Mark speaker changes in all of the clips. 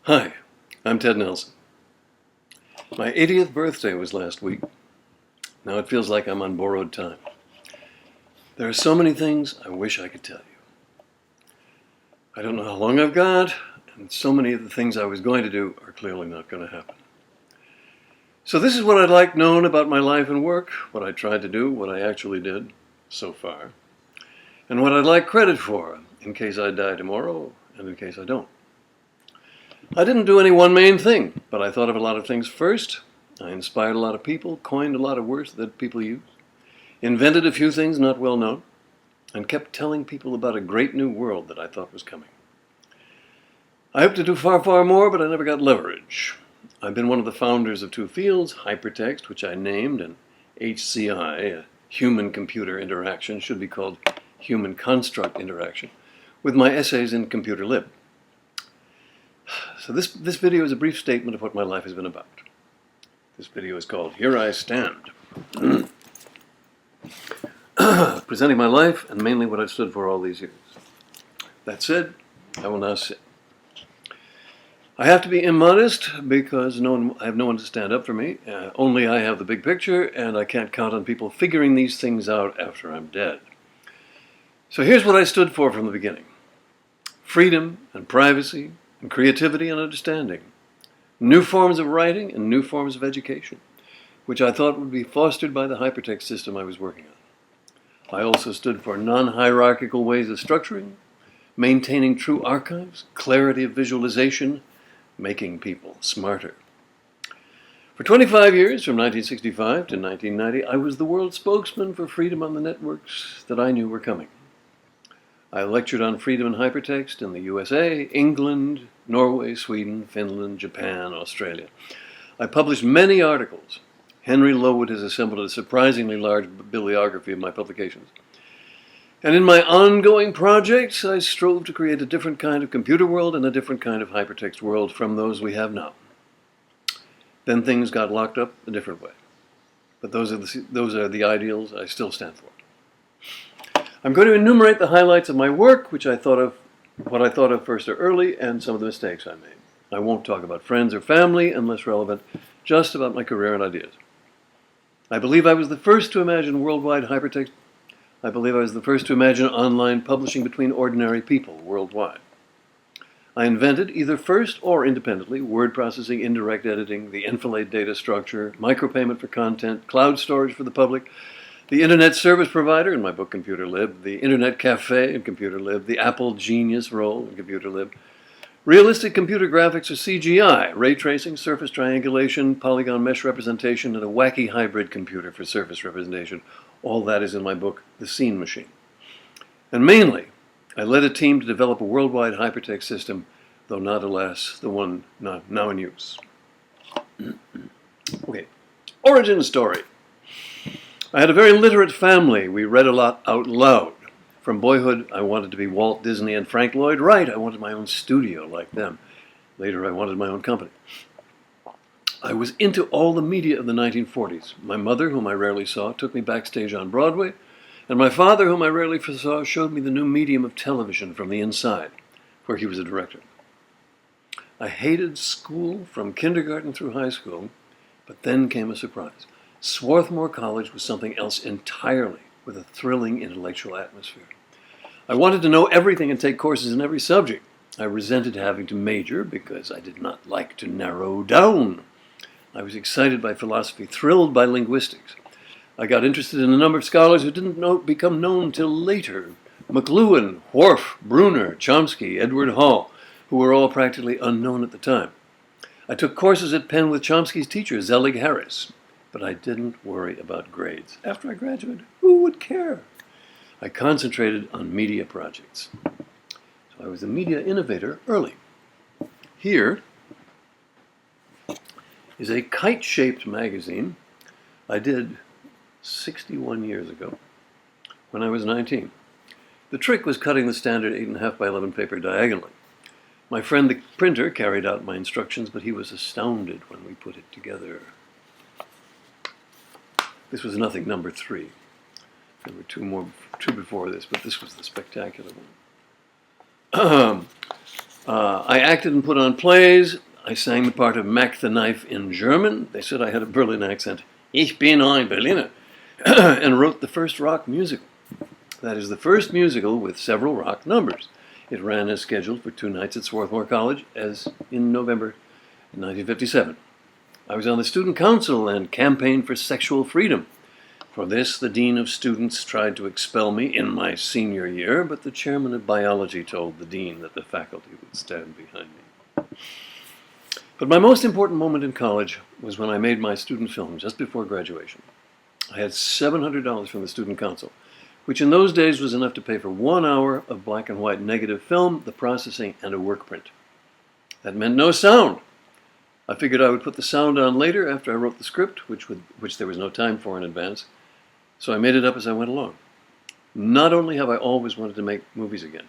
Speaker 1: Hi, I'm Ted Nelson. My 80th birthday was last week. Now it feels like I'm on borrowed time. There are so many things I wish I could tell you. I don't know how long I've got, and so many of the things I was going to do are clearly not going to happen. So this is what I'd like known about my life and work, what I tried to do, what I actually did so far, and what I'd like credit for in case I die tomorrow and in case I don't. I didn't do any one main thing, but I thought of a lot of things first. I inspired a lot of people, coined a lot of words that people use, invented a few things not well known, and kept telling people about a great new world that I thought was coming. I hope to do far, far more, but I never got leverage. I've been one of the founders of two fields, hypertext, which I named, and HCI, human-computer interaction, should be called human construct interaction, with my essays in computer lib. So this video is a brief statement of what my life has been about. This video is called Here I Stand. Presenting my life and mainly what I've stood for all these years. That said, I will now sit. I have to be immodest because I have no one to stand up for me. Only I have the big picture, and I can't count on people figuring these things out after I'm dead. So here's what I stood for from the beginning. Freedom and privacy, and creativity and understanding, new forms of writing and new forms of education, which I thought would be fostered by the hypertext system I was working on. I also stood for non-hierarchical ways of structuring, maintaining true archives, clarity of visualization, making people smarter. For 25 years, from 1965 to 1990, I was the world spokesman for freedom on the networks that I knew were coming. I lectured on freedom and hypertext in the USA, England, Norway, Sweden, Finland, Japan, Australia. I published many articles. Henry Lowood has assembled a surprisingly large bibliography of my publications. And in my ongoing projects, I strove to create a different kind of computer world and a different kind of hypertext world from those we have now. Then things got locked up a different way. But those are the ideals I still stand for. I'm going to enumerate the highlights of my work, what I thought of first or early, and some of the mistakes I made. I won't talk about friends or family unless relevant, just about my career and ideas. I believe I was the first to imagine worldwide hypertext. I believe I was the first to imagine online publishing between ordinary people worldwide. I invented, either first or independently, word processing, indirect editing, the enfilade data structure, micropayment for content, cloud storage for the public, the Internet Service Provider in my book Computer Lib, the Internet Cafe in Computer Lib, the Apple Genius role in Computer Lib, realistic computer graphics or CGI, ray tracing, surface triangulation, polygon mesh representation, and a wacky hybrid computer for surface representation. All that is in my book, The Scene Machine. And mainly, I led a team to develop a worldwide hypertext system, though not, alas, the one now in use. Okay, origin story. I had a very literate family. We read a lot out loud. From boyhood, I wanted to be Walt Disney and Frank Lloyd Wright. I wanted my own studio like them. Later, I wanted my own company. I was into all the media of the 1940s. My mother, whom I rarely saw, took me backstage on Broadway, and my father, whom I rarely saw, showed me the new medium of television from the inside, where he was a director. I hated school from kindergarten through high school, but then came a surprise. Swarthmore College was something else entirely, with a thrilling intellectual atmosphere. I wanted to know everything and take courses in every subject. I resented having to major because I did not like to narrow down. I was excited by philosophy, thrilled by linguistics. I got interested in a number of scholars who didn't become known till later. McLuhan, Whorf, Bruner, Chomsky, Edward Hall, who were all practically unknown at the time. I took courses at Penn with Chomsky's teacher, Zelig Harris. But I didn't worry about grades. After I graduated, who would care? I concentrated on media projects. So I was a media innovator early. Here is a kite-shaped magazine I did 61 years ago when I was 19. The trick was cutting the standard 8.5 by 11 paper diagonally. My friend the printer carried out my instructions, but he was astounded when we put it together. This was nothing number 3. There were two before this, but this was the spectacular one. I acted and put on plays. I sang the part of Mac the Knife in German. They said I had a Berlin accent. Ich bin ein Berliner. And wrote the first rock musical. That is the first musical with several rock numbers. It ran as scheduled for 2 nights at Swarthmore College as in November 1957. I was on the student council and campaigned for sexual freedom. For this, the dean of students tried to expel me in my senior year, but the chairman of biology told the dean that the faculty would stand behind me. But my most important moment in college was when I made my student film just before graduation. I had $700 from the student council, which in those days was enough to pay for 1 hour of black and white negative film, the processing, and a work print. That meant no sound. I figured I would put the sound on later after I wrote the script, which there was no time for in advance, so I made it up as I went along. Not only have I always wanted to make movies again,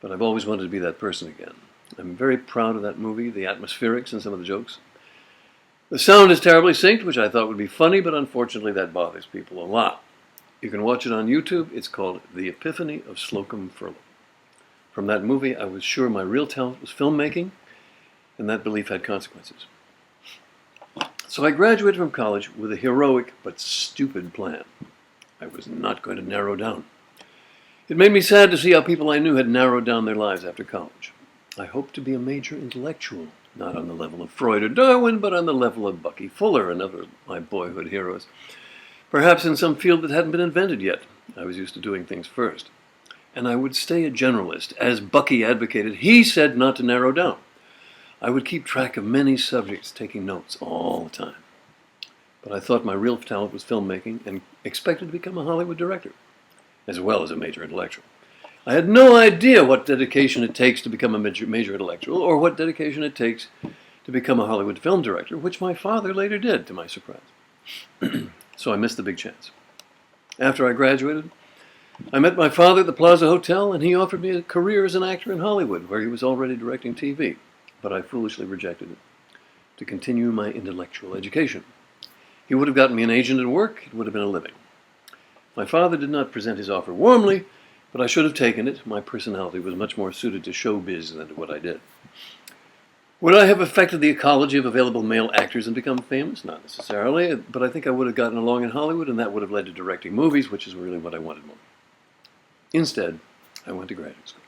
Speaker 1: but I've always wanted to be that person again. I'm very proud of that movie, the atmospherics and some of the jokes. The sound is terribly synced, which I thought would be funny, but unfortunately that bothers people a lot. You can watch it on YouTube. It's called The Epiphany of Slocombe. From that movie, I was sure my real talent was filmmaking, and that belief had consequences. So I graduated from college with a heroic but stupid plan. I was not going to narrow down. It made me sad to see how people I knew had narrowed down their lives after college. I hoped to be a major intellectual, not on the level of Freud or Darwin, but on the level of Bucky Fuller and other of my boyhood heroes. Perhaps in some field that hadn't been invented yet. I was used to doing things first. And I would stay a generalist. As Bucky advocated, he said not to narrow down. I would keep track of many subjects, taking notes all the time. But I thought my real talent was filmmaking and expected to become a Hollywood director, as well as a major intellectual. I had no idea what dedication it takes to become a major intellectual, or what dedication it takes to become a Hollywood film director, which my father later did, to my surprise. So I missed the big chance. After I graduated, I met my father at the Plaza Hotel, and he offered me a career as an actor in Hollywood, where he was already directing TV, but I foolishly rejected it, to continue my intellectual education. He would have gotten me an agent and work. It would have been a living. My father did not present his offer warmly, but I should have taken it. My personality was much more suited to showbiz than to what I did. Would I have affected the ecology of available male actors and become famous? Not necessarily, but I think I would have gotten along in Hollywood, and that would have led to directing movies, which is really what I wanted more. Instead, I went to graduate school.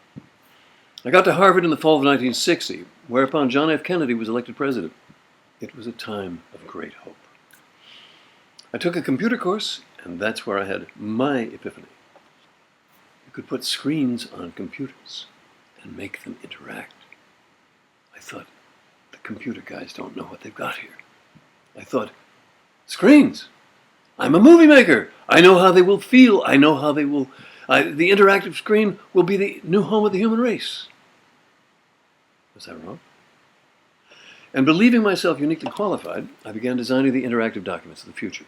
Speaker 1: I got to Harvard in the fall of 1960, whereupon John F. Kennedy was elected president. It was a time of great hope. I took a computer course, and that's where I had my epiphany. You could put screens on computers and make them interact. I thought, the computer guys don't know what they've got here. I thought, screens. I'm a movie maker. I know how they will feel. I know how they will... the interactive screen will be the new home of the human race. Was that wrong? And believing myself uniquely qualified, I began designing the interactive documents of the future.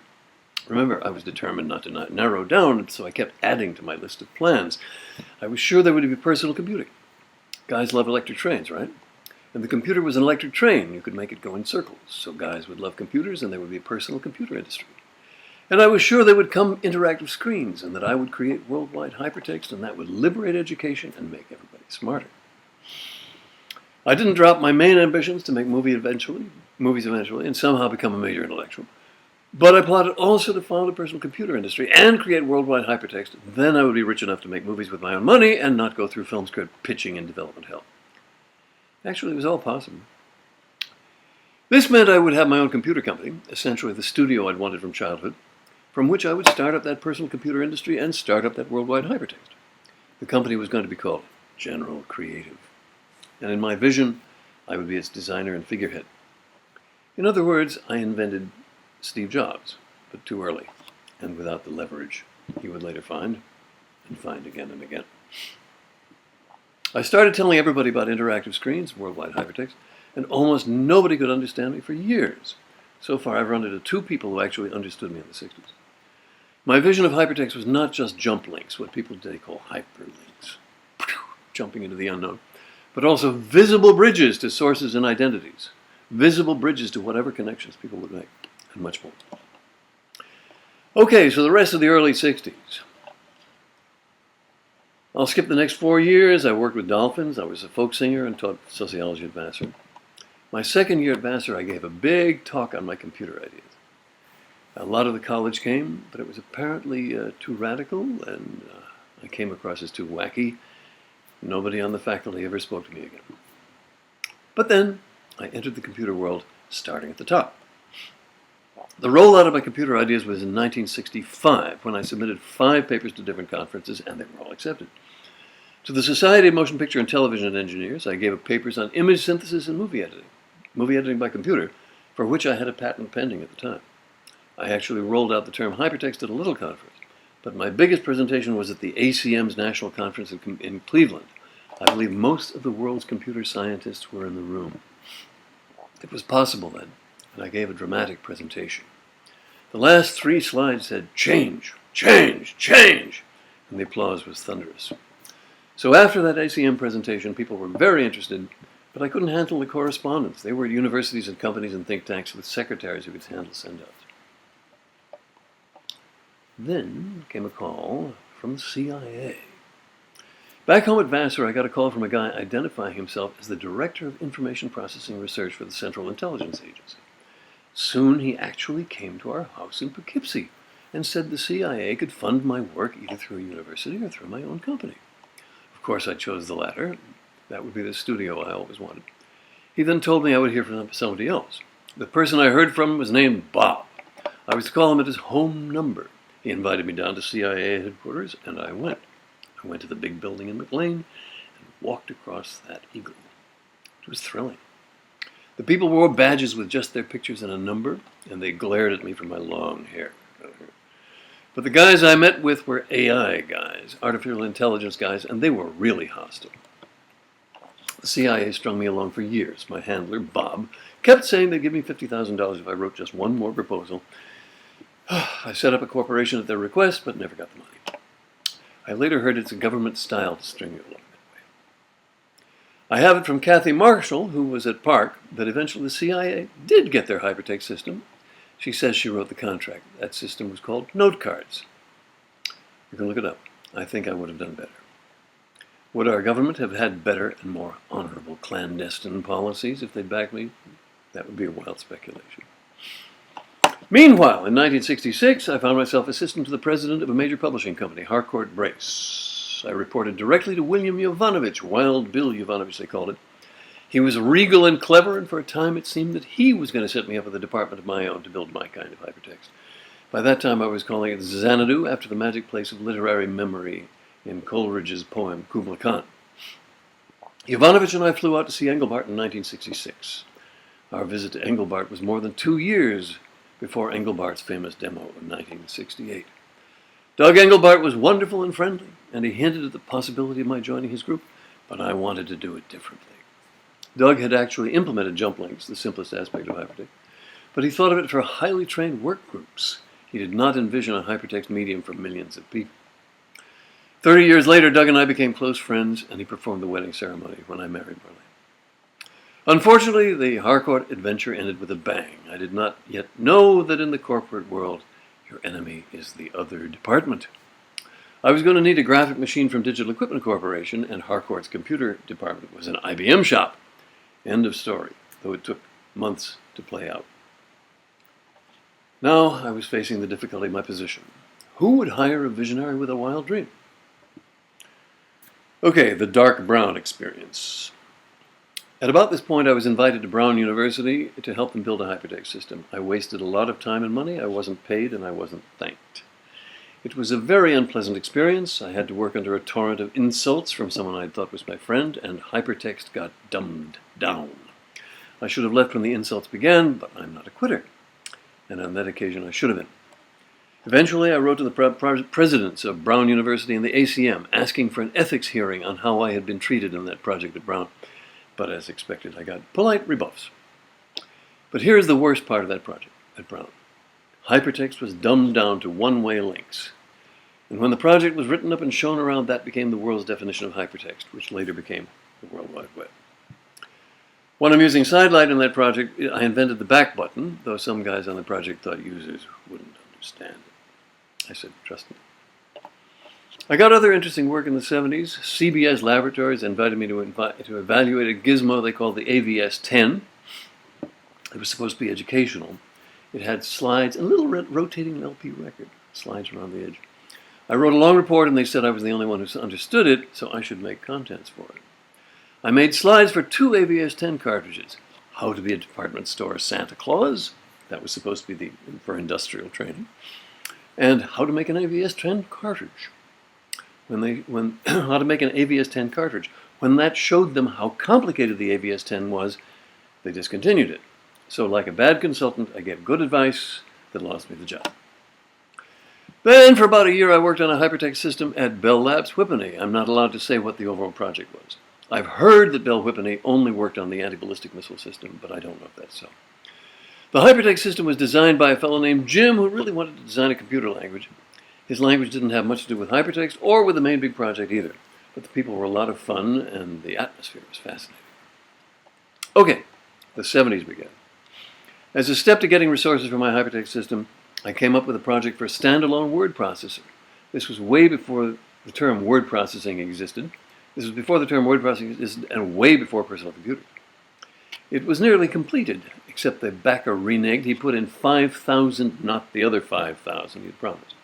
Speaker 1: Remember, I was determined not to narrow down, so I kept adding to my list of plans. I was sure there would be personal computing. Guys love electric trains, right? And the computer was an electric train. You could make it go in circles. So guys would love computers, and there would be a personal computer industry. And I was sure there would come interactive screens, and that I would create worldwide hypertext, and that would liberate education and make everybody smarter. I didn't drop my main ambitions to make movies eventually, and somehow become a major intellectual. But I plotted also to found a personal computer industry and create worldwide hypertext. Then I would be rich enough to make movies with my own money and not go through film script pitching and development hell. Actually, it was all possible. This meant I would have my own computer company, essentially the studio I'd wanted from childhood, from which I would start up that personal computer industry and start up that worldwide hypertext. The company was going to be called General Creative. And in my vision, I would be its designer and figurehead. In other words, I invented Steve Jobs, but too early, and without the leverage he would later find, and find again and again. I started telling everybody about interactive screens, worldwide hypertext, and almost nobody could understand me for years. So far, I've run into 2 people who actually understood me in the 60s. My vision of hypertext was not just jump links, what people today call hyperlinks, jumping into the unknown, but also visible bridges to sources and identities, visible bridges to whatever connections people would make, and much more. Okay, so the rest of the early 60s. I'll skip the next 4 years. I worked with dolphins. I was a folk singer and taught sociology at Vassar. My second year at Vassar, I gave a big talk on my computer ideas. A lot of the college came, but it was apparently too radical, and I came across as too wacky. Nobody on the faculty ever spoke to me again. But then I entered the computer world, starting at the top. The rollout of my computer ideas was in 1965, when I submitted 5 papers to different conferences, and they were all accepted. To the Society of Motion Picture and Television Engineers, I gave papers on image synthesis and movie editing by computer, for which I had a patent pending at the time. I actually rolled out the term hypertext at a little conference, but my biggest presentation was at the ACM's National Conference in Cleveland. I believe most of the world's computer scientists were in the room. It was possible then, and I gave a dramatic presentation. The last 3 slides said, "Change, change, change," and the applause was thunderous. So after that ACM presentation, people were very interested, but I couldn't handle the correspondence. They were at universities and companies and think tanks with secretaries who could handle send-outs. Then came a call from the CIA. Back home at Vassar, I got a call from a guy identifying himself as the Director of Information Processing Research for the Central Intelligence Agency. Soon he actually came to our house in Poughkeepsie and said the CIA could fund my work either through a university or through my own company. Of course, I chose the latter. That would be the studio I always wanted. He then told me I would hear from somebody else. The person I heard from was named Bob. I was to call him at his home number. He invited me down to CIA headquarters, and I went. I went to the big building in McLean and walked across that eagle. It was thrilling. The people wore badges with just their pictures and a number, and they glared at me from my long hair. But the guys I met with were AI guys, artificial intelligence guys, and they were really hostile. The CIA strung me along for years. My handler, Bob, kept saying they'd give me $50,000 if I wrote just one more proposal. I set up a corporation at their request, but never got the money. I later heard it's a government style to string you along that way. I have it from Kathy Marshall, who was at Park, that eventually the CIA did get their hypertext system. She says she wrote the contract. That system was called note cards. You can look it up. I think I would have done better. Would our government have had better and more honorable clandestine policies if they'd backed me? That would be a wild speculation. Meanwhile, in 1966, I found myself assistant to the president of a major publishing company, Harcourt Brace. I reported directly to William Yovanovitch, Wild Bill Yovanovitch they called it. He was regal and clever, and for a time it seemed that he was going to set me up with a department of my own to build my kind of hypertext. By that time I was calling it Xanadu, after the magic place of literary memory in Coleridge's poem Kubla Khan. Yovanovitch and I flew out to see Engelbart in 1966. Our visit to Engelbart was more than 2 years before Engelbart's famous demo of 1968. Doug Engelbart was wonderful and friendly, and he hinted at the possibility of my joining his group, but I wanted to do it differently. Doug had actually implemented jump links, the simplest aspect of hypertext, but he thought of it for highly trained work groups. He did not envision a hypertext medium for millions of people. 30 years later, Doug and I became close friends, and he performed the wedding ceremony when I married Marlene. Unfortunately, the Harcourt adventure ended with a bang. I did not yet know that in the corporate world, your enemy is the other department. I was going to need a graphic machine from Digital Equipment Corporation, and Harcourt's computer department was an IBM shop. End of story, though it took months to play out. Now I was facing the difficulty of my position. Who would hire a visionary with a wild dream? Okay, the dark brown experience. At about this point, I was invited to Brown University to help them build a hypertext system. I wasted a lot of time and money. I wasn't paid, and I wasn't thanked. It was a very unpleasant experience. I had to work under a torrent of insults from someone I thought was my friend, and hypertext got dumbed down. I should have left when the insults began, but I'm not a quitter. And on that occasion, I should have been. Eventually, I wrote to the presidents of Brown University and the ACM, asking for an ethics hearing on how I had been treated in that project at Brown. But as expected, I got polite rebuffs. But here's the worst part of that project at Brown. Hypertext was dumbed down to one-way links. And when the project was written up and shown around, that became the world's definition of hypertext, which later became the World Wide Web. One amusing sidelight in that project, I invented the back button, though some guys on the project thought users wouldn't understand it. I said, trust me. I got other interesting work in the 70s. CBS Laboratories invited me to evaluate a gizmo they called the AVS-10. It was supposed to be educational. It had slides and a little rotating LP record, slides around the edge. I wrote a long report and they said I was the only one who understood it, so I should make contents for it. I made slides for 2 AVS-10 cartridges. How to be a department store Santa Claus, that was supposed to be for industrial training, and how to make an AVS-10 cartridge. How to make an AVS-10 cartridge. When that showed them how complicated the AVS-10 was, they discontinued it. So like a bad consultant, I gave good advice that lost me the job. Then for about a year I worked on a hypertext system at Bell Labs Whippany. I'm not allowed to say what the overall project was. I've heard that Bell Whippany only worked on the anti-ballistic missile system, but I don't know if that's so. The hypertext system was designed by a fellow named Jim who really wanted to design a computer language. His language didn't have much to do with hypertext or with the main big project either, but the people were a lot of fun and the atmosphere was fascinating. Okay, the 70s began. As a step to getting resources for my hypertext system, I came up with a project for a standalone word processor. This was way before the term word processing existed. This was before the term word processing existed and way before personal computers. It was nearly completed, except the backer reneged. He put in 5,000, not the other 5,000 he'd promised.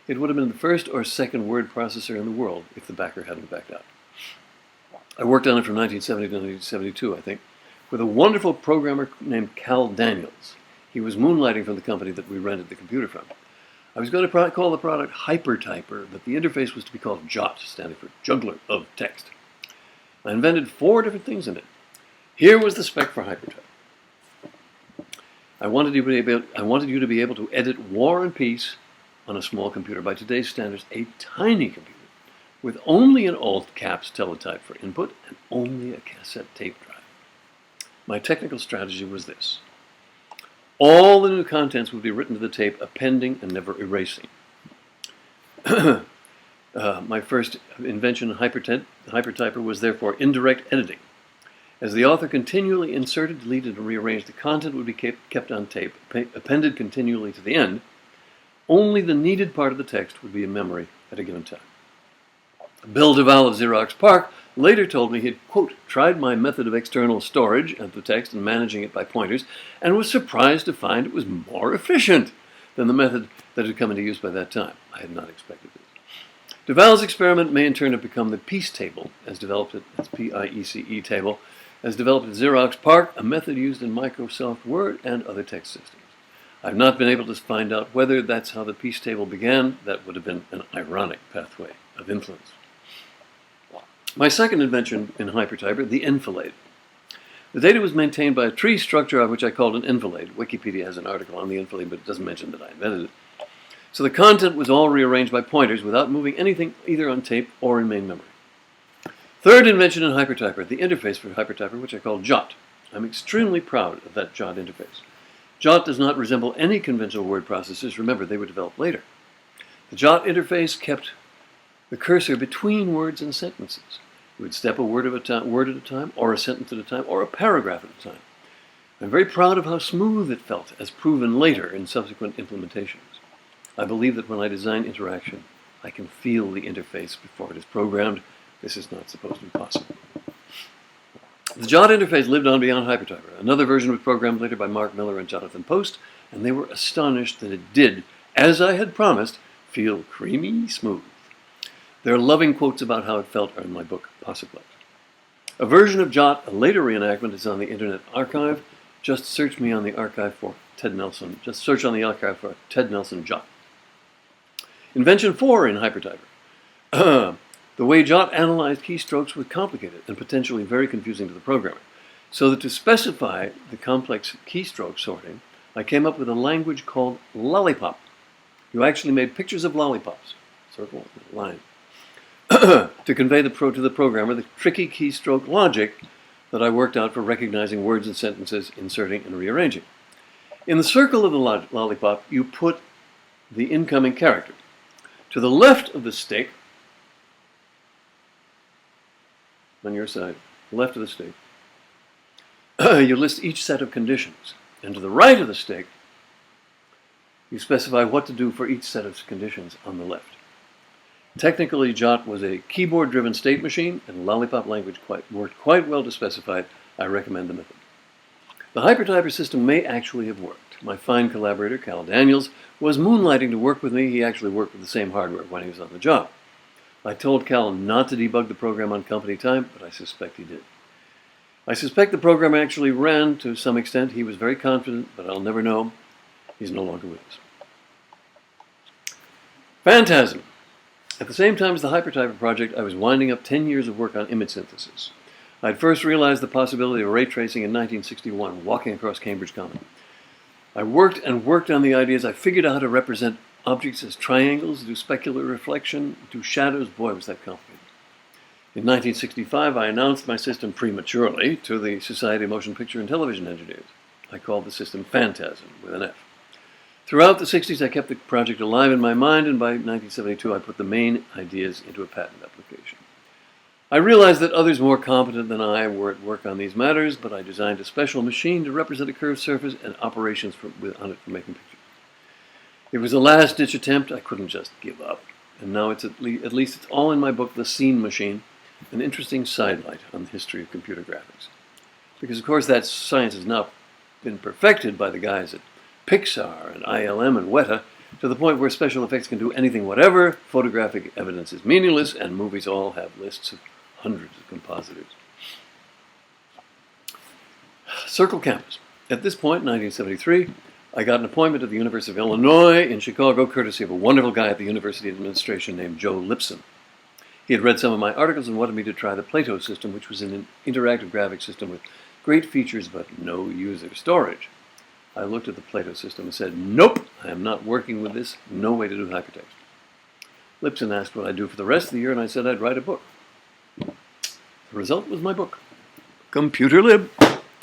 Speaker 1: It would have been the first or second word processor in the world if the backer hadn't backed out. I worked on it from 1970 to 1972, I think, with a wonderful programmer named Cal Daniels. He was moonlighting for the company that we rented the computer from. I was going to call the product Hypertyper, but the interface was to be called JOT, standing for Juggler of Text. I invented 4 different things in it. Here was the spec for Hypertyper. I wanted you to be able to edit War and Peace on a small computer. By today's standards, a tiny computer, with only an alt caps teletype for input and only a cassette tape drive. My technical strategy was this. All the new contents would be written to the tape, appending and never erasing. My first invention in Hypertyper was therefore indirect editing. As the author continually inserted, deleted, and rearranged, the content would be kept on tape, appended continually to the end. Only the needed part of the text would be in memory at a given time. Bill Duval of Xerox PARC later told me he had, quote, tried my method of external storage of the text and managing it by pointers, and was surprised to find it was more efficient than the method that had come into use by that time. I had not expected this. Duval's experiment may in turn have become the Peace Table, as developed as P-I-E-C-E table, as developed at Xerox PARC, a method used in Microsoft Word and other text systems. I've not been able to find out whether that's how the Peace Table began. That would have been an ironic pathway of influence. My second invention in Hypertyper, the enfilade. The data was maintained by a tree structure of which I called an enfilade. Wikipedia has an article on the enfilade, but it doesn't mention that I invented it. So the content was all rearranged by pointers without moving anything either on tape or in main memory. Third invention in Hypertyper, the interface for Hypertyper, which I call JOT. I'm extremely proud of that JOT interface. JOT does not resemble any conventional word processors. Remember, they were developed later. The JOT interface kept the cursor between words and sentences. You would step a word at a time, or a sentence at a time, or a paragraph at a time. I'm very proud of how smooth it felt, as proven later in subsequent implementations. I believe that when I design interaction, I can feel the interface before it is programmed. This is not supposed to be possible. The JOT interface lived on beyond Hypertyper. Another version was programmed later by Mark Miller and Jonathan Post, and they were astonished that it did, as I had promised, feel creamy smooth. Their loving quotes about how it felt are in my book, Possibly. A version of JOT, a later reenactment, is on the Internet Archive. Just search me on the archive for Ted Nelson. Just search on the archive for Ted Nelson JOT. Invention 4 in Hypertyper. The way JOT analyzed keystrokes was complicated and potentially very confusing to the programmer. So that to specify the complex keystroke sorting, I came up with a language called Lollipop. You actually made pictures of lollipops, circle, line, to convey to the programmer the tricky keystroke logic that I worked out for recognizing words and sentences, inserting and rearranging. In the circle of the lollipop, you put the incoming character. To the left of the stick, on your side, left of the stick, you list each set of conditions. And to the right of the stick, you specify what to do for each set of conditions on the left. Technically, Jot was a keyboard-driven state machine, and Lollipop language worked quite well to specify it. I recommend the method. The hypertyper system may actually have worked. My fine collaborator, Cal Daniels, was moonlighting to work with me. He actually worked with the same hardware when he was on the job. I told Cal not to debug the program on company time, but I suspect he did. I suspect the program actually ran to some extent. He was very confident, but I'll never know. He's no longer with us. Phantasm. At the same time as the hypertyper project, I was winding up 10 years of work on image synthesis. I'd first realized the possibility of ray tracing in 1961, walking across Cambridge Common. I worked on the ideas. I figured out how to represent objects as triangles, do specular reflection, do shadows. Boy, was that complicated. In 1965, I announced my system prematurely to the Society of Motion Picture and Television Engineers. I called the system Phantasm, with an F. Throughout the 60s, I kept the project alive in my mind, and by 1972, I put the main ideas into a patent application. I realized that others more competent than I were at work on these matters, but I designed a special machine to represent a curved surface and operations on it for making pictures. It was a last-ditch attempt. I couldn't just give up. And now it's at least it's all in my book, The Scene Machine, an interesting sidelight on the history of computer graphics. Because, of course, that science has now been perfected by the guys at Pixar and ILM and Weta, to the point where special effects can do anything whatever, photographic evidence is meaningless, and movies all have lists of hundreds of compositors. Circle Campus. At this point, 1973, I got an appointment at the University of Illinois in Chicago, courtesy of a wonderful guy at the University Administration named Joe Lipson. He had read some of my articles and wanted me to try the Plato system, which was an interactive graphics system with great features but no user storage. I looked at the Plato system and said, nope, I am not working with this, no way to do hypertext. Lipson asked what I'd do for the rest of the year, and I said I'd write a book. The result was my book, Computer Lib,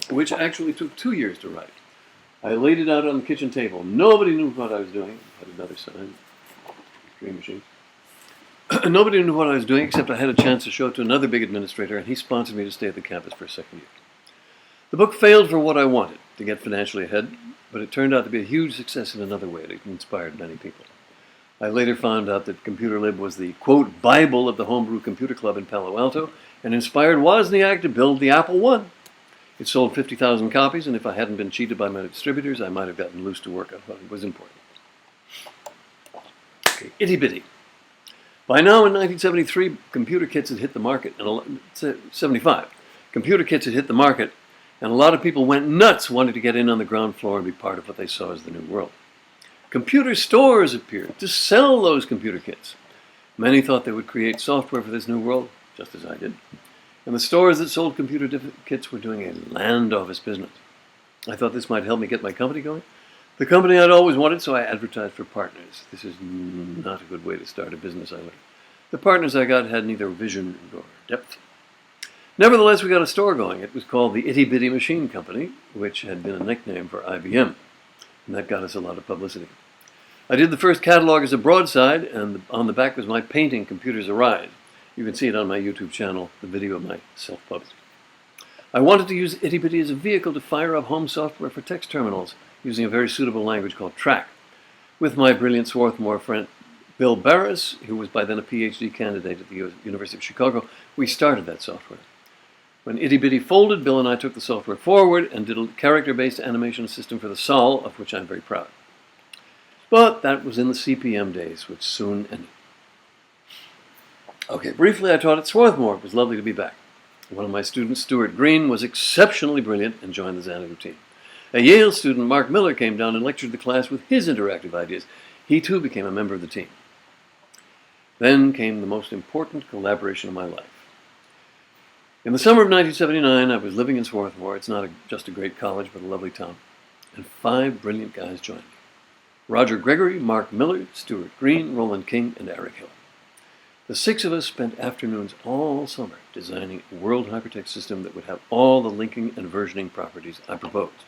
Speaker 1: which actually took 2 years to write. I laid it out on the kitchen table. Nobody knew what I was doing. I had another sign, Dream Machine. Nobody knew what I was doing, except I had a chance to show it to another big administrator, and he sponsored me to stay at the campus for a second year. The book failed for what I wanted, to get financially ahead, but it turned out to be a huge success in another way. It inspired many people. I later found out that Computer Lib was the, quote, Bible of the Homebrew Computer Club in Palo Alto, and inspired Wozniak to build the Apple I. It sold 50,000 copies, and if I hadn't been cheated by my distributors, I might have gotten loose to work on what was important. Okay, itty bitty. By now, in 1973, computer kits had hit the market, and 75. Computer kits had hit the market, and a lot of people went nuts wanting to get in on the ground floor and be part of what they saw as the new world. Computer stores appeared to sell those computer kits. Many thought they would create software for this new world, just as I did. And the stores that sold computer kits were doing a land office business. I thought this might help me get my company going. The company I'd always wanted, so I advertised for partners. This is not a good way to start a business, I learned. The partners I got had neither vision nor depth. Nevertheless, we got a store going. It was called the Itty Bitty Machine Company, which had been a nickname for IBM. And that got us a lot of publicity. I did the first catalog as a broadside, and on the back was my painting, Computers Arise. You can see it on my YouTube channel, the video of my self-published. I wanted to use Itty Bitty as a vehicle to fire up home software for text terminals, using a very suitable language called Track. With my brilliant Swarthmore friend, Bill Barris, who was by then a PhD candidate at the University of Chicago, we started that software. When Itty Bitty folded, Bill and I took the software forward and did a character-based animation system for the Sol, of which I'm very proud. But that was in the CPM days, which soon ended. Okay, briefly I taught at Swarthmore. It was lovely to be back. One of my students, Stuart Green, was exceptionally brilliant and joined the Xanadu team. A Yale student, Mark Miller, came down and lectured the class with his interactive ideas. He too became a member of the team. Then came the most important collaboration of my life. In the summer of 1979, I was living in Swarthmore. It's not just a great college, but a lovely town. And 5 brilliant guys joined me. Roger Gregory, Mark Miller, Stuart Green, Roland King, and Eric Hill. The 6 of us spent afternoons all summer designing a world hypertext system that would have all the linking and versioning properties I proposed.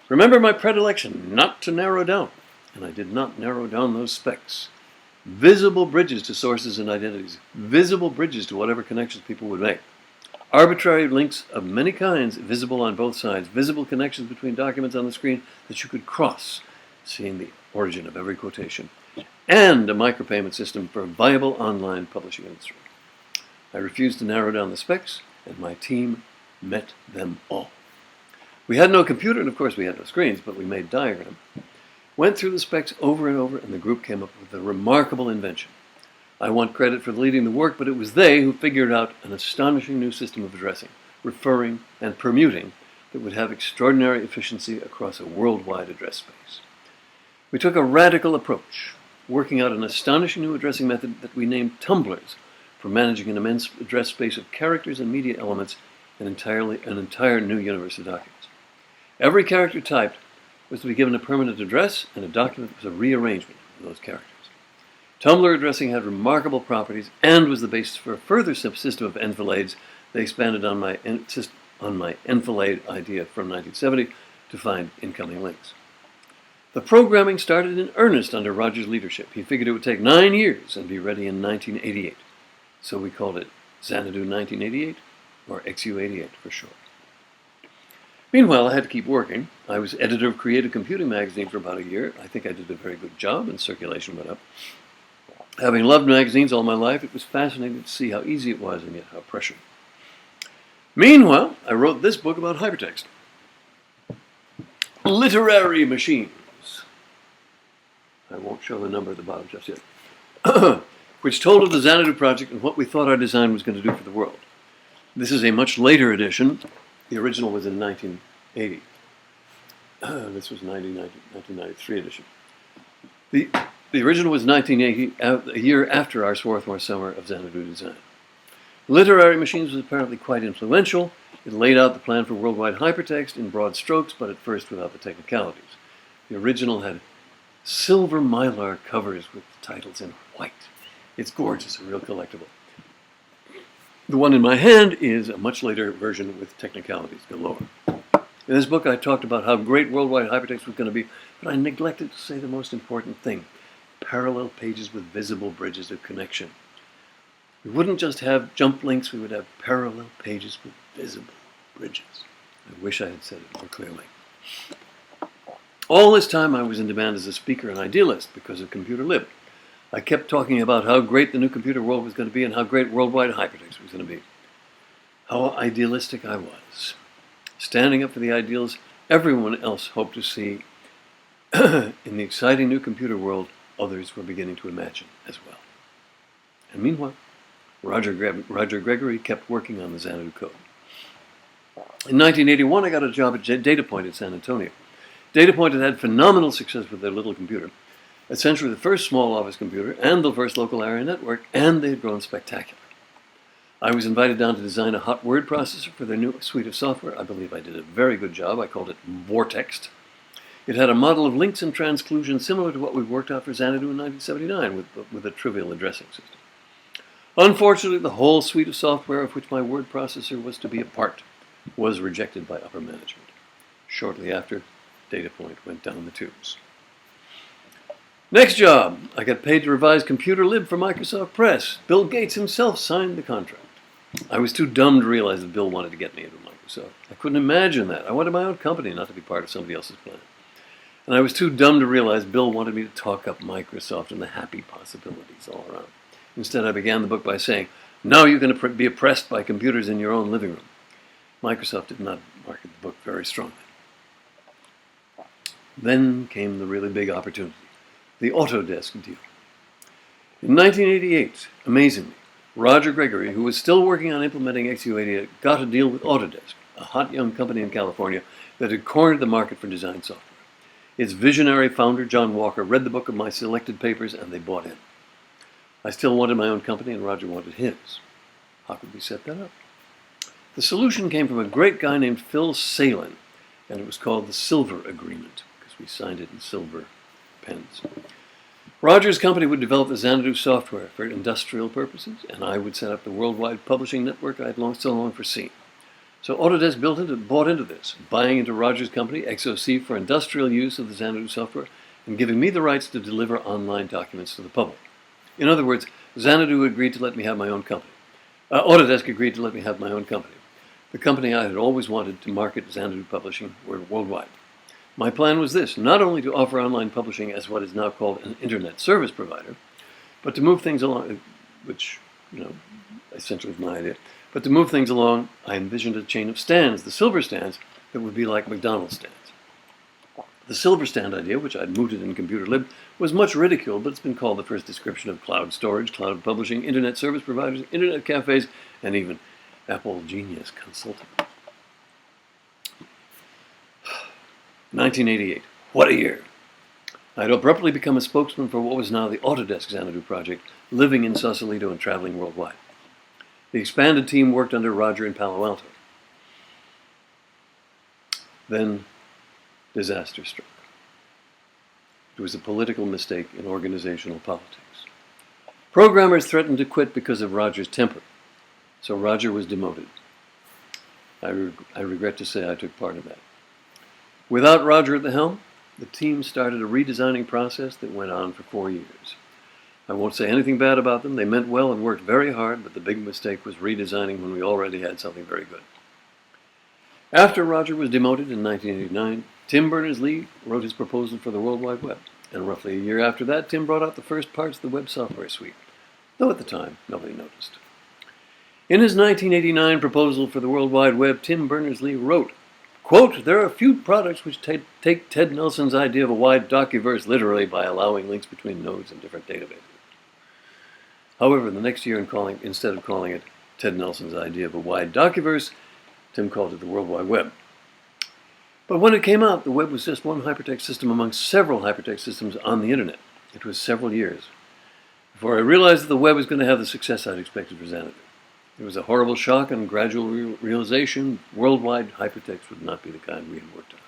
Speaker 1: Remember my predilection not to narrow down, and I did not narrow down those specs. Visible bridges to sources and identities, visible bridges to whatever connections people would make. Arbitrary links of many kinds visible on both sides, visible connections between documents on the screen that you could cross, seeing the origin of every quotation. and a micropayment system for a viable online publishing industry. I refused to narrow down the specs, and my team met them all. We had no computer, and of course we had no screens, but we made diagrams. Went through the specs over and over, and the group came up with a remarkable invention. I want credit for leading the work, but it was they who figured out an astonishing new system of addressing, referring, and permuting that would have extraordinary efficiency across a worldwide address space. We took a radical approach, working out an astonishing new addressing method that we named tumblers for managing an immense address space of characters and media elements and an entire new universe of documents. Every character typed was to be given a permanent address, and a document was a rearrangement of those characters. Tumblr addressing had remarkable properties and was the basis for a further system of enfilades. They expanded on my enfilade idea from 1970 to find incoming links. The programming started in earnest under Roger's leadership. He figured it would take 9 years and be ready in 1988. So we called it Xanadu 1988, or XU88 for short. Meanwhile, I had to keep working. I was editor of Creative Computing magazine for about a year. I think I did a very good job, and circulation went up. Having loved magazines all my life, it was fascinating to see how easy it was and yet how pressured. Meanwhile, I wrote this book about hypertext. Literary Machines. I won't show the number at the bottom just yet. Which told of the Xanadu project and what we thought our design was going to do for the world. This is a much later edition. The original was in 1980. This was 1993 edition. The original was 1980, a year after our Swarthmore Summer of Xanadu design. Literary Machines was apparently quite influential. It laid out the plan for worldwide hypertext in broad strokes, but at first without the technicalities. The original had silver mylar covers with titles in white. It's gorgeous, a real collectible. The one in my hand is a much later version with technicalities galore. In this book, I talked about how great worldwide hypertext was going to be, but I neglected to say the most important thing: parallel pages with visible bridges of connection. We wouldn't just have jump links, we would have parallel pages with visible bridges. I wish I had said it more clearly. All this time I was in demand as a speaker and idealist because of Computer Lib. I kept talking about how great the new computer world was going to be and how great worldwide hypertext was going to be. How idealistic I was. Standing up for the ideals everyone else hoped to see in the exciting new computer world others were beginning to imagine as well. And meanwhile, Roger Gregory kept working on the Xanadu code. In 1981, I got a job at DataPoint in San Antonio. DataPoint had had phenomenal success with their little computer, essentially the first small office computer and the first local area network, and they had grown spectacular. I was invited down to design a hot word processor for their new suite of software. I believe I did a very good job. I called it Vortext. It had a model of links and transclusion similar to what we worked out for Xanadu in 1979 with a trivial addressing system. Unfortunately, the whole suite of software of which my word processor was to be a part was rejected by upper management. Shortly after, DataPoint went down the tubes. Next job, I got paid to revise Computer Lib for Microsoft Press. Bill Gates himself signed the contract. I was too dumb to realize that Bill wanted to get me into Microsoft. I couldn't imagine that. I wanted my own company, not to be part of somebody else's plan. And I was too dumb to realize Bill wanted me to talk up Microsoft and the happy possibilities all around. Instead, I began the book by saying, now you can be oppressed by computers in your own living room. Microsoft did not market the book very strongly. Then came the really big opportunity, the Autodesk deal. In 1988, amazingly, Roger Gregory, who was still working on implementing XU88, got a deal with Autodesk, a hot young company in California that had cornered the market for design software. Its visionary founder, John Walker, read the book of my selected papers and they bought in. I still wanted my own company and Roger wanted his. How could we set that up? The solution came from a great guy named Phil Salin, and it was called the Silver Agreement, because we signed it in silver pens. Roger's company would develop the Xanadu software for industrial purposes, and I would set up the worldwide publishing network I had so long foreseen. So Autodesk bought into this, buying into Roger's company, XOC, for industrial use of the Xanadu software, and giving me the rights to deliver online documents to the public. In other words, Xanadu agreed to let me have my own company. Autodesk agreed to let me have my own company. The company I had always wanted to market Xanadu publishing worldwide. My plan was this: not only to offer online publishing as what is now called an internet service provider, but to move things along, which, essentially is my idea. But to move things along, I envisioned a chain of stands, the silver stands, that would be like McDonald's stands. The silver stand idea, which I'd mooted in Computer Lib, was much ridiculed, but it's been called the first description of cloud storage, cloud publishing, internet service providers, internet cafes, and even Apple Genius Consulting. 1988. What a year! I had abruptly become a spokesman for what was now the Autodesk Xanadu project, living in Sausalito and traveling worldwide. The expanded team worked under Roger in Palo Alto. Then, disaster struck. It was a political mistake in organizational politics. Programmers threatened to quit because of Roger's temper, so Roger was demoted. I regret to say I took part in that. Without Roger at the helm, the team started a redesigning process that went on for 4 years. I won't say anything bad about them. They meant well and worked very hard, but the big mistake was redesigning when we already had something very good. After Roger was demoted in 1989, Tim Berners-Lee wrote his proposal for the World Wide Web, and roughly a year after that, Tim brought out the first parts of the web software suite, though at the time, nobody noticed. In his 1989 proposal for the World Wide Web, Tim Berners-Lee wrote, quote, "There are few products which take Ted Nelson's idea of a wide docuverse literally by allowing links between nodes and different databases." However, the next year, instead of calling it Ted Nelson's idea of a wide docuverse, Tim called it the World Wide Web. But when it came out, the web was just one hypertext system among several hypertext systems on the internet. It was several years before I realized that the web was going to have the success I'd expected for Xanadu. It was a horrible shock and gradual realization worldwide hypertext would not be the kind we had worked on.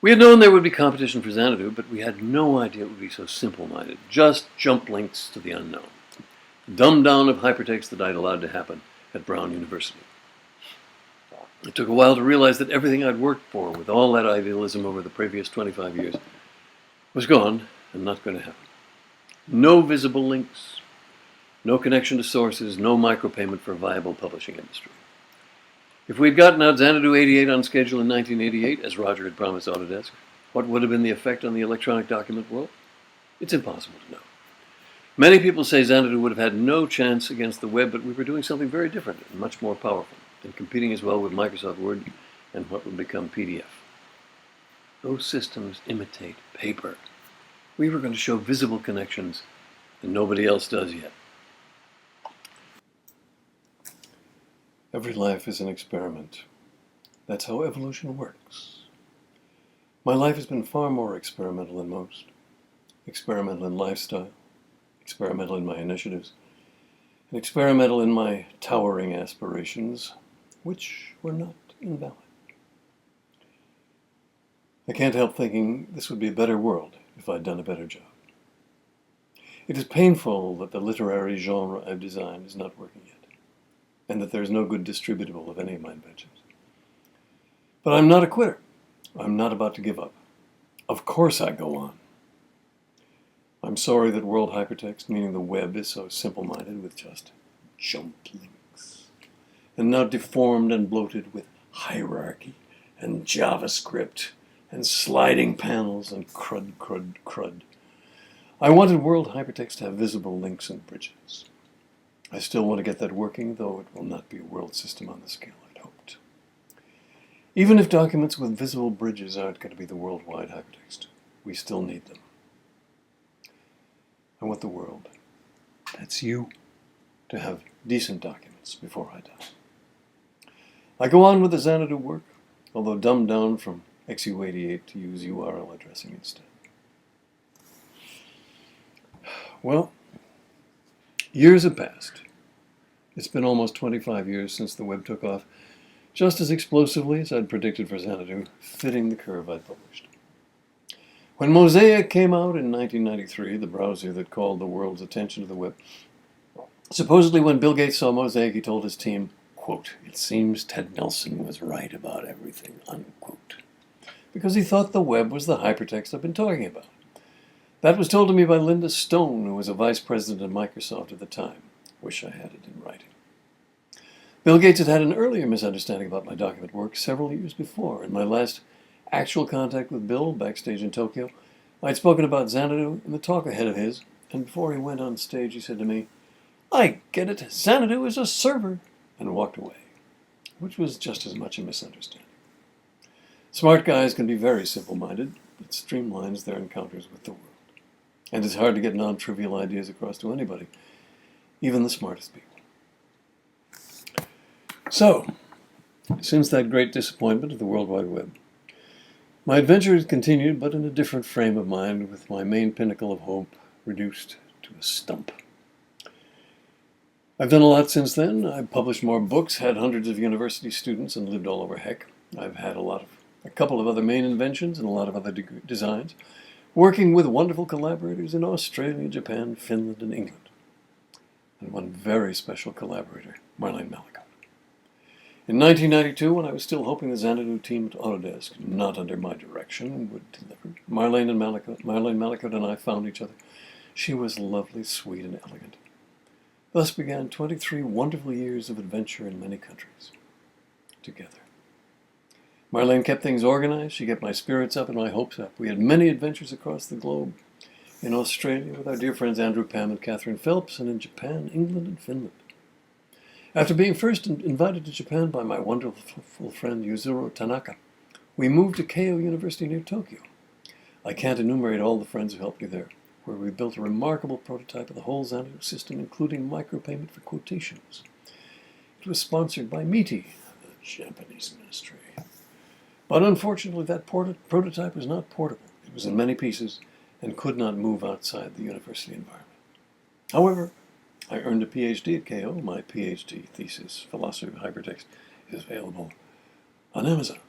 Speaker 1: We had known there would be competition for Xanadu, but we had no idea it would be so simple-minded. Just jump links to the unknown. Dumbed down of hypertext that I'd allowed to happen at Brown University. It took a while to realize that everything I'd worked for with all that idealism over the previous 25 years was gone and not going to happen. No visible links, no connection to sources, no micropayment for a viable publishing industry. If we'd gotten out Xanadu 88 on schedule in 1988, as Roger had promised Autodesk, what would have been the effect on the electronic document world? It's impossible to know. Many people say Xanadu would have had no chance against the web, but we were doing something very different and much more powerful, and competing as well with Microsoft Word and what would become PDF. Those systems imitate paper. We were going to show visible connections that nobody else does yet. Every life is an experiment. That's how evolution works. My life has been far more experimental than most. Experimental in lifestyle, experimental in my initiatives, and experimental in my towering aspirations, which were not invalid. I can't help thinking this would be a better world if I'd done a better job. It is painful that the literary genre I've designed is not working yet, and that there's no good distributable of any of my inventions. But I'm not a quitter. I'm not about to give up. Of course I go on. I'm sorry that world hypertext, meaning the web, is so simple-minded with just jump links, and now deformed and bloated with hierarchy and JavaScript and sliding panels and crud. I wanted world hypertext to have visible links and bridges. I still want to get that working, though it will not be a world system on the scale I'd hoped. Even if documents with visible bridges aren't going to be the worldwide hypertext, we still need them. I want the world, that's you, to have decent documents before I die. I go on with the Xanadu work, although dumbed down from XU88 to use URL addressing instead. Well, years have passed. It's been almost 25 years since the web took off, just as explosively as I'd predicted for Xanadu, fitting the curve I'd published. When Mosaic came out in 1993, the browser that called the world's attention to the web, supposedly when Bill Gates saw Mosaic, he told his team, quote, "It seems Ted Nelson was right about everything," unquote, because he thought the web was the hypertext I've been talking about. That was told to me by Linda Stone, who was a vice president at Microsoft at the time. Wish I had it in writing. Bill Gates had had an earlier misunderstanding about my document work several years before, in my last actual contact with Bill backstage in Tokyo, I'd spoken about Xanadu in the talk ahead of his, and before he went on stage he said to me, "I get it, Xanadu is a server," and walked away, which was just as much a misunderstanding. Smart guys can be very simple-minded, but streamlines their encounters with the world. And it's hard to get non-trivial ideas across to anybody, even the smartest people. So, since that great disappointment of the World Wide Web, my adventure has continued, but in a different frame of mind, with my main pinnacle of hope reduced to a stump. I've done a lot since then. I've published more books, had hundreds of university students, and lived all over heck. I've had a couple of other main inventions and a lot of other designs, working with wonderful collaborators in Australia, Japan, Finland, and England. And one very special collaborator, Marlene Malikoff. In 1992, when I was still hoping the Xanadu team at Autodesk, not under my direction, would deliver, Marlene Malikoff and I found each other. She was lovely, sweet, and elegant. Thus began 23 wonderful years of adventure in many countries. Together. Marlene kept things organized. She kept my spirits up and my hopes up. We had many adventures across the globe. In Australia with our dear friends Andrew Pam and Catherine Phelps, and in Japan, England, and Finland. After being first invited to Japan by my wonderful friend Yuzuru Tanaka, we moved to Keio University near Tokyo. I can't enumerate all the friends who helped me there, where we built a remarkable prototype of the whole Xanadu system, including micropayment for quotations. It was sponsored by MITI, the Japanese ministry. But unfortunately, that prototype was not portable. It was in many pieces and could not move outside the university environment. However, I earned a PhD at Keio. My PhD thesis, Philosophy of Hypertext, is available on Amazon.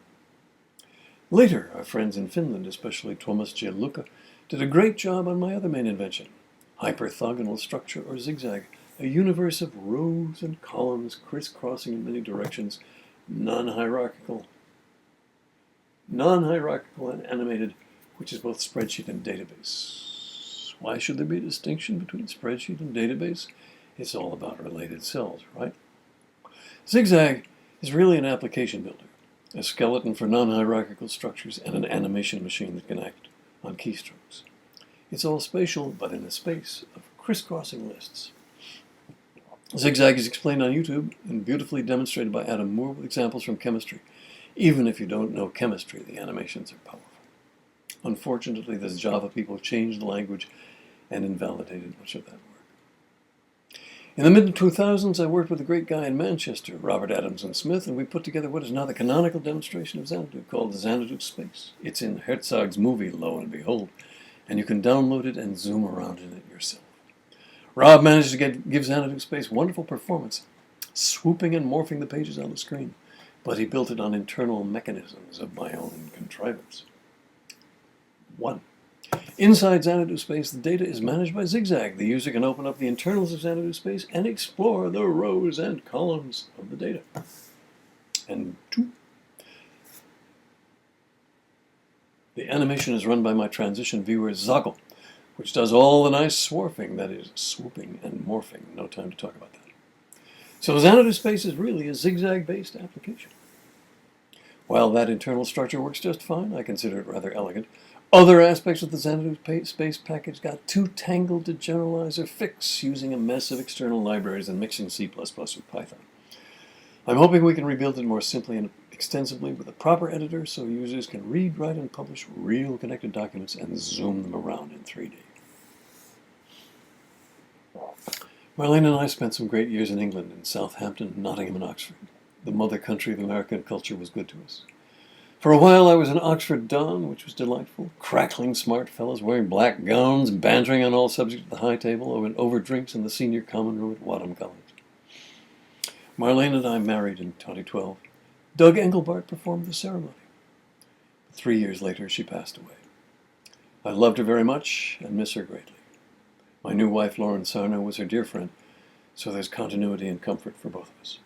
Speaker 1: Later, our friends in Finland, especially Tuomas J. Luka, did a great job on my other main invention, hyperthogonal structure, or zigzag, a universe of rows and columns crisscrossing in many directions, non-hierarchical and animated, which is both spreadsheet and database. Why should there be a distinction between spreadsheet and database? It's all about related cells, right? Zigzag is really an application builder, a skeleton for non-hierarchical structures, and an animation machine that can act on keystrokes. It's all spatial, but in a space of crisscrossing lists. Zigzag is explained on YouTube and beautifully demonstrated by Adam Moore with examples from chemistry. Even if you don't know chemistry, the animations are powerful. Unfortunately, the Java people changed the language and invalidated much of that work. In the mid-2000s, I worked with a great guy in Manchester, Robert Adamson Smith, and we put together what is now the canonical demonstration of Xanadu, called the Xanadu Space. It's in Herzog's movie, lo and behold, and you can download it and zoom around in it yourself. Rob managed to give Xanadu Space wonderful performance, swooping and morphing the pages on the screen, but he built it on internal mechanisms of my own contrivance. 1. Inside Xanadu Space, the data is managed by Zigzag. The user can open up the internals of Xanadu Space and explore the rows and columns of the data. And 2. The animation is run by my transition viewer, Zoggle, which does all the nice swarfing, that is, swooping and morphing. No time to talk about that. So Xanadu Space is really a Zigzag-based application. While that internal structure works just fine, I consider it rather elegant. Other aspects of the Xanadu Space package got too tangled to generalize or fix using a mess of external libraries and mixing C++ with Python. I'm hoping we can rebuild it more simply and extensively with a proper editor so users can read, write, and publish real connected documents and zoom them around in 3D. Marlene and I spent some great years in England, in Southampton, Nottingham, and Oxford. The mother country of American culture was good to us. For a while I was an Oxford don, which was delightful. Crackling smart fellows wearing black gowns, bantering on all subjects at the high table over drinks in the senior common room at Wadham College. Marlene and I married in 2012. Doug Engelbart performed the ceremony. 3 years later, she passed away. I loved her very much and miss her greatly. My new wife, Lauren Sarno, was her dear friend, so there's continuity and comfort for both of us.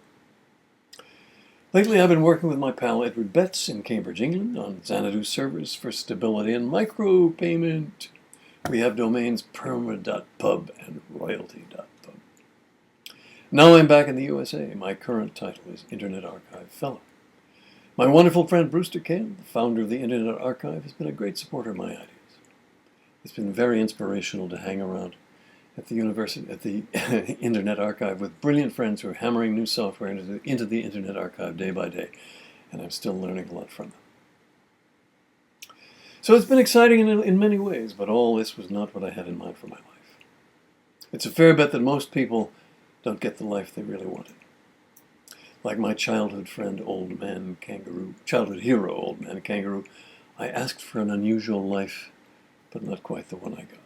Speaker 1: Lately, I've been working with my pal Edward Betts in Cambridge, England, on Xanadu servers for stability and micropayment. We have domains perma.pub and royalty.pub. Now I'm back in the USA. My current title is Internet Archive Fellow. My wonderful friend Brewster Kahle, the founder of the Internet Archive, has been a great supporter of my ideas. It's been very inspirational to hang around at the Internet Archive with brilliant friends who are hammering new software into the Internet Archive day by day, and I'm still learning a lot from them. So it's been exciting in many ways, but all this was not what I had in mind for my life. It's a fair bet that most people don't get the life they really wanted. Like my childhood friend, Old Man Kangaroo, childhood hero, Old Man Kangaroo, I asked for an unusual life, but not quite the one I got.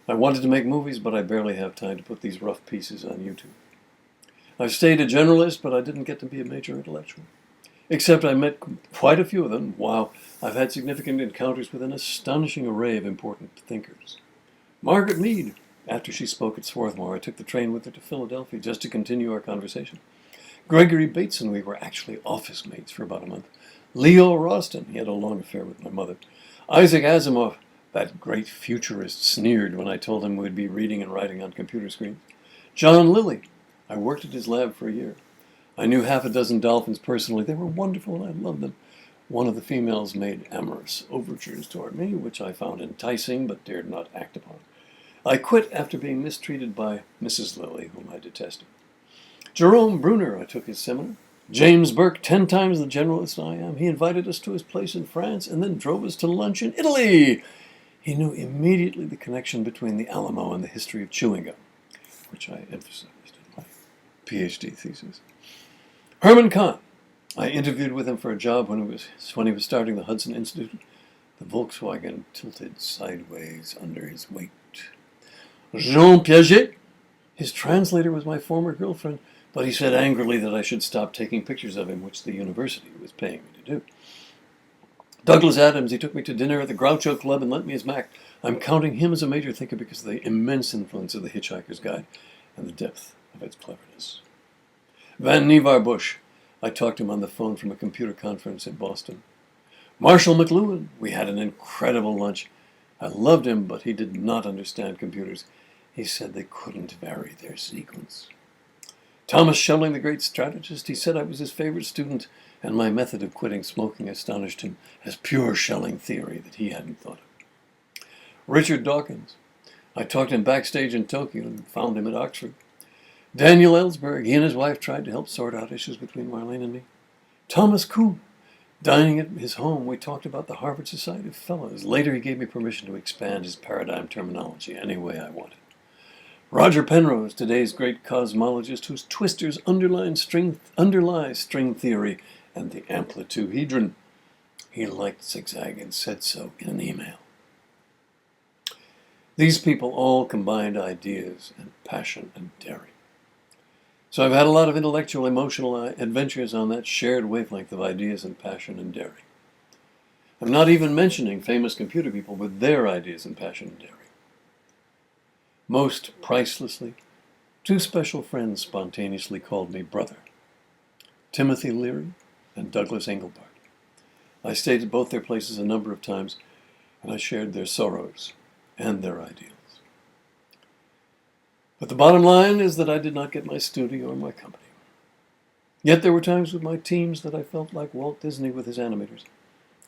Speaker 1: I wanted to make movies, but I barely have time to put these rough pieces on YouTube. I've stayed a generalist, but I didn't get to be a major intellectual. Except I met quite a few of them. Wow, I've had significant encounters with an astonishing array of important thinkers. Margaret Mead, after she spoke at Swarthmore, I took the train with her to Philadelphia just to continue our conversation. Gregory Bates and we were actually office mates for about a month. Leo Roston, he had a long affair with my mother. Isaac Asimov, that great futurist, sneered when I told him we'd be reading and writing on computer screens. John Lilly, I worked at his lab for a year. I knew half a dozen dolphins personally. They were wonderful and I loved them. One of the females made amorous overtures toward me, which I found enticing but dared not act upon. I quit after being mistreated by Mrs. Lilly, whom I detested. Jerome Bruner, I took his seminar. James Burke, 10 times the generalist I am. He invited us to his place in France and then drove us to lunch in Italy. He knew immediately the connection between the Alamo and the history of chewing gum, which I emphasized in my PhD thesis. Herman Kahn, I interviewed with him for a job when he was starting the Hudson Institute. The Volkswagen tilted sideways under his weight. Jean Piaget, his translator was my former girlfriend, but he said angrily that I should stop taking pictures of him, which the university was paying me to do. Douglas Adams, he took me to dinner at the Groucho Club and lent me his Mac. I'm counting him as a major thinker because of the immense influence of The Hitchhiker's Guide and the depth of its cleverness. Van Nevar Bush, I talked to him on the phone from a computer conference in Boston. Marshall McLuhan, we had an incredible lunch. I loved him, but he did not understand computers. He said they couldn't vary their sequence. Thomas Schelling, the great strategist, he said I was his favorite student, and my method of quitting smoking astonished him as pure Schelling theory that he hadn't thought of. Richard Dawkins, I talked to him backstage in Tokyo and found him at Oxford. Daniel Ellsberg, he and his wife tried to help sort out issues between Marlene and me. Thomas Kuhn, dining at his home, we talked about the Harvard Society of Fellows. Later he gave me permission to expand his paradigm terminology any way I wanted. Roger Penrose, today's great cosmologist whose twisters underlie string theory and the amplituhedron. He liked zigzag and said so in an email. These people all combined ideas and passion and daring. So I've had a lot of intellectual, emotional adventures on that shared wavelength of ideas and passion and daring. I'm not even mentioning famous computer people with their ideas and passion and daring. Most pricelessly, 2 special friends spontaneously called me brother, Timothy Leary and Douglas Engelbart. I stayed at both their places a number of times, and I shared their sorrows and their ideals. But the bottom line is that I did not get my studio or my company. Yet there were times with my teams that I felt like Walt Disney with his animators,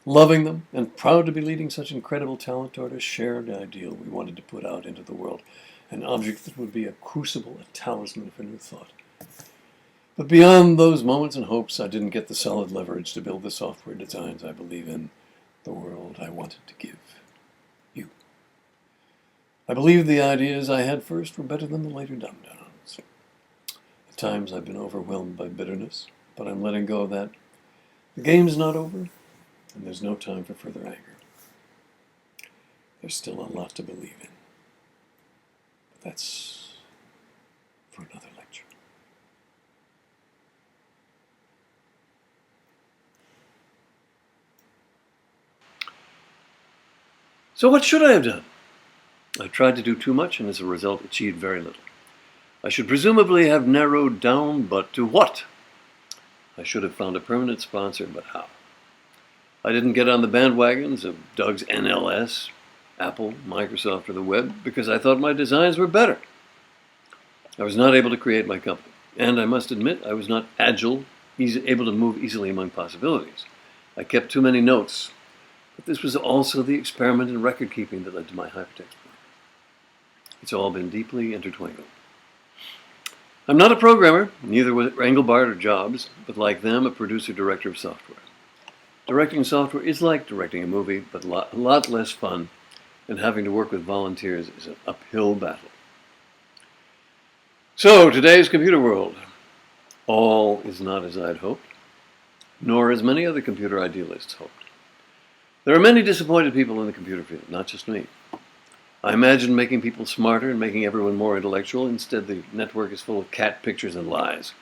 Speaker 1: loving them and proud to be leading such incredible talent toward a shared ideal we wanted to put out into the world, an object that would be a crucible, a talisman for new thought. But beyond those moments and hopes, I didn't get the solid leverage to build the software designs I believe in, the world I wanted to give you. I believe the ideas I had first were better than the later dumb-downs. At times I've been overwhelmed by bitterness, but I'm letting go of that. The game's not over, and there's no time for further anger. There's still a lot to believe in. But that's for another lecture. So what should I have done? I tried to do too much and as a result achieved very little. I should presumably have narrowed down, but to what? I should have found a permanent sponsor, but how? I didn't get on the bandwagons of Doug's NLS, Apple, Microsoft, or the web because I thought my designs were better. I was not able to create my company, and I must admit I was not agile able to move easily among possibilities. I kept too many notes, but this was also the experiment in record keeping that led to my hypertext book. It's all been deeply intertwined. I'm not a programmer, neither was Engelbart or Jobs, but like them, a producer-director of software. Directing software is like directing a movie, but a lot less fun, and having to work with volunteers is an uphill battle. So, today's computer world. All is not as I'd hoped, nor as many other computer idealists hoped. There are many disappointed people in the computer field, not just me. I imagined making people smarter and making everyone more intellectual. Instead, the network is full of cat pictures and lies.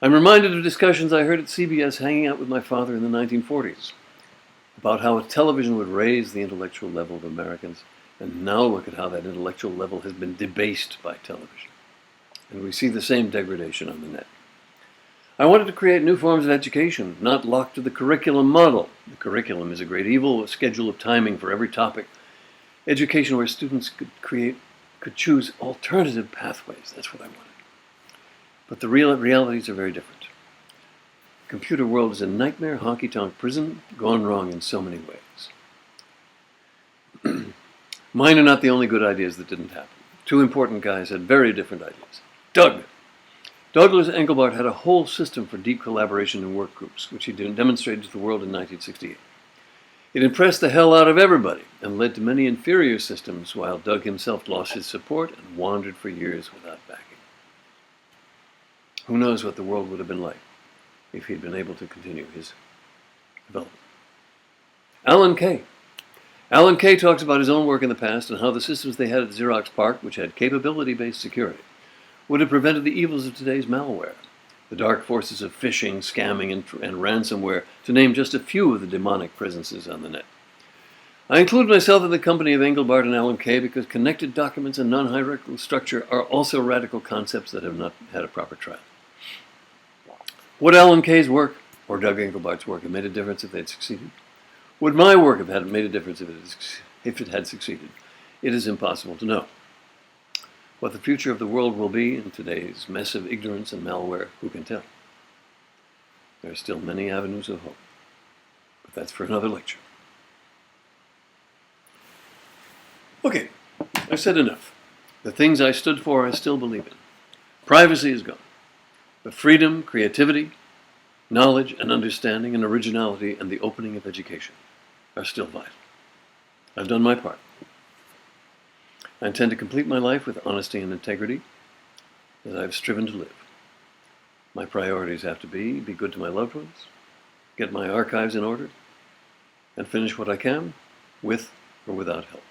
Speaker 1: I'm reminded of discussions I heard at CBS hanging out with my father in the 1940s about how a television would raise the intellectual level of Americans, and now look at how that intellectual level has been debased by television. And we see the same degradation on the net. I wanted to create new forms of education, not locked to the curriculum model. The curriculum is a great evil, a schedule of timing for every topic. Education where students could choose alternative pathways. That's what I wanted. But the realities are very different. The computer world is a nightmare, honky-tonk prison, gone wrong in so many ways. Mine are not the only good ideas that didn't happen. Two important guys had very different ideas. Douglas Engelbart had a whole system for deep collaboration in work groups, which he demonstrated to the world in 1968. It impressed the hell out of everybody and led to many inferior systems, while Doug himself lost his support and wandered for years without backing. Who knows what the world would have been like if he'd been able to continue his development. Alan Kay. Alan Kay talks about his own work in the past and how the systems they had at Xerox PARC, which had capability-based security, would have prevented the evils of today's malware, the dark forces of phishing, scamming, and ransomware, to name just a few of the demonic presences on the net. I include myself in the company of Engelbart and Alan Kay because connected documents and non-hierarchical structure are also radical concepts that have not had a proper trial. Would Alan Kay's work, or Doug Engelbart's work, have made a difference if they had succeeded? Would my work have made a difference if it had succeeded? It is impossible to know. What the future of the world will be in today's mess of ignorance and malware, who can tell? There are still many avenues of hope, but that's for another lecture. Okay, I've said enough. The things I stood for I still believe in. Privacy is gone, but freedom, creativity, knowledge and understanding and originality and the opening of education are still vital. I've done my part. I intend to complete my life with honesty and integrity as I've striven to live. My priorities have to be good to my loved ones, get my archives in order, and finish what I can with or without help.